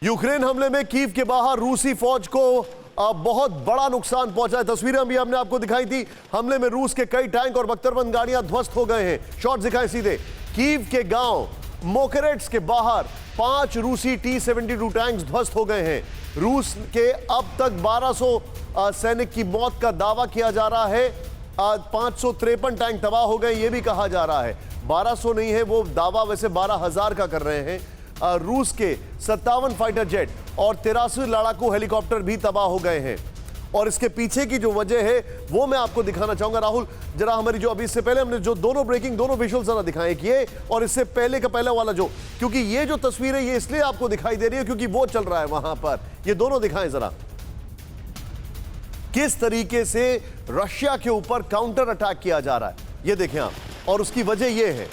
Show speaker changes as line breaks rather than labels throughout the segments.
Ukraine हमले में Kyiv के बाहर रूसी फौज को बहुत बड़ा नुकसान पहुंचा है। तस्वीरें भी हमने आपको दिखाई थी। हमले में रूस के कई टैंक और बख्तरबंद गाड़ियां ध्वस्त हो गए हैं। शॉट दिखाएं सीधे। कीव के गांव मोकरेट्स के बाहर 5 रूसी T-72 टैंक्स ध्वस्त हो गए हैं। रूस के अब तक 1200 सैनिक की मौत का दावा किया जा रहा है। 553 टैंक तबाह हो गए, यह भी कहा जा रहा है। 1200 नहीं है वो दावा, वैसे 12,000 का कर रहे हैं। रूस के 57 फाइटर जेट और 83 लड़ाकू हेलीकॉप्टर भी तबाह हो गए हैं। और इसके पीछे की जो वजह है वो मैं आपको दिखाना चाहूंगा। राहुल, जरा हमारी जो अभी इससे पहले हमने जो दोनों विजुअल जरा दिखाएं, ये और इससे पहले का पहला वाला जो, क्योंकि ये जो तस्वीर है ये इसलिए आपको दिखाई दे रही है क्योंकि वो चल रहा है वहां पर। ये दोनों दिखाएं जरा, किस तरीके से रशिया के ऊपर काउंटर अटैक किया जा रहा है, ये देखें आप। और उसकी वजह यह है,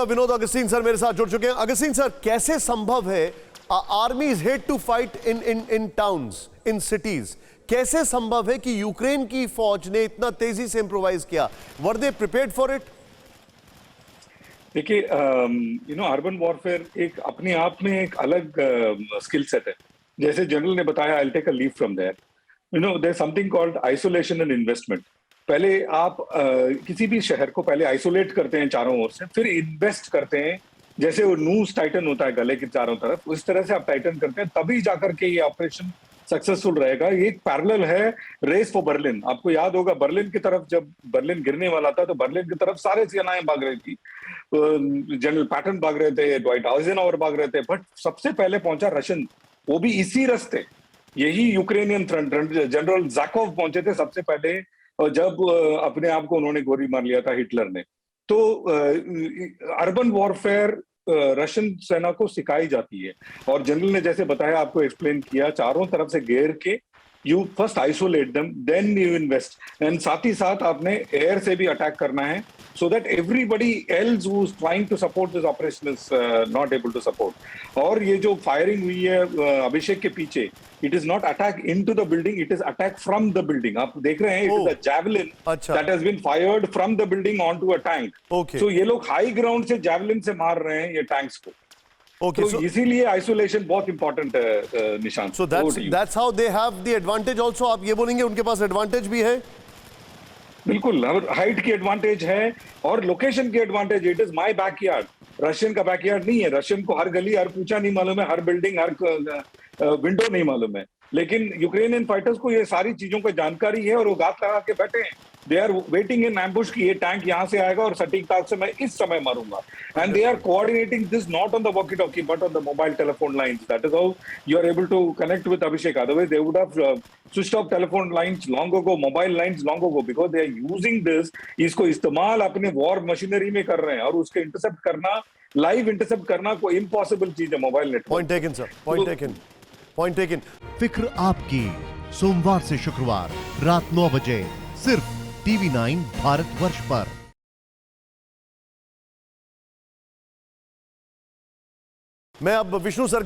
विनोद अगस्तीन सर मेरे साथ जुड़ चुके हैं। अगस्तीन सर, कैसे संभव है armies hate to fight in towns, in cities, कैसे संभव है कि यूक्रेन की फौज ने इतना तेजी से इंप्रोवाइज किया? वर दे प्रिपेयर्ड फॉर इट?
देखिए, अर्बन वॉरफेयर एक अपने आप में एक अलग स्किल सेट है। जैसे जनरल ने बताया, I will take a leave from there. There something called isolation and investment. पहले आप किसी भी शहर को पहले आइसोलेट करते हैं चारों ओर से, फिर इन्वेस्ट करते हैं। जैसे वो नूस टाइटन होता है गले के चारों तरफ, उस तरह से आप टाइटन करते हैं, तभी जाकर के ये ऑपरेशन सक्सेसफुल रहेगा। ये एक पैरेलल है रेस फॉर बर्लिन। आपको याद होगा बर्लिन की तरफ, जब बर्लिन गिरने वाला था तो बर्लिन की तरफ सारे सेनाएं भाग रही थी। जनरल पैटन भाग रहे थे, ड्वाइट आइज़नहावर भाग रहे थे, बट सबसे पहले पहुंचा रशियन, वो भी इसी रास्ते। यही यूक्रेनियन फ्रंट जनरल ज़ाकोव पहुंचे थे सबसे पहले, और जब अपने आप को उन्होंने गोली मार लिया था हिटलर ने। तो अर्बन वॉरफेयर रशियन सेना को सिखाई जाती है। और जनरल ने जैसे बताया, आपको एक्सप्लेन किया, चारों तरफ से घेर के you first isolate them, then you invest. And साथ ही साथ आपने एयर से भी अटैक करना है, so that everybody else who is trying to support this operation is not able to support. और ये जो फायरिंग हुई है अभिषेक के पीछे, it is not attack into the building, it is attack from the building. आप देख रहे हैं, it is a javelin that has been fired from the building onto a tank.
Okay.
So ये लोग हाई ग्राउंड से javelin से मार रहे हैं ये टैंक्स को।
Okay,
तो इसीलिए आइसोलेशन बहुत इंपॉर्टेंट है Nishant.
So that's how they have the advantage also. आप ये बोलेंगे उनके पास एडवांटेज भी है?
बिल्कुल, हाइट की एडवांटेज है और लोकेशन की advantage. It is my backyard. Russian का बैकयार्ड नहीं है। रशियन को हर गली, हर कूचा नहीं मालूम है, हर बिल्डिंग, हर विंडो नहीं मालूम है। लेकिन यूक्रेनियन फाइटर्स को ये सारी चीजों की जानकारी है और वो गात लगा के बैठे हैं। They are waiting in ambush कि ये टैंक यहाँ से आएगा और सटीकता से मैं इस समय मारूंगा। And they are coordinating this not on the walkie talkie but on the mobile telephone lines. That is how you are able to connect with Abhishek. Otherwise they would have switched off telephone lines long ago, mobile lines long ago, because they are using this। इसको इस्तेमाल अपने war machinery में कर रहे हैं और उसके intercept करना, लाइव इंटरसेप्ट करना कोई इम्पॉसिबल चीज है mobile network.
Point taken sir, point taken, point taken.
फिक्र आपकी, सोमवार से शुक्रवार रात 9 बजे सिर्फ TV9 भारतवर्ष पर।
मैं अब विष्णु सर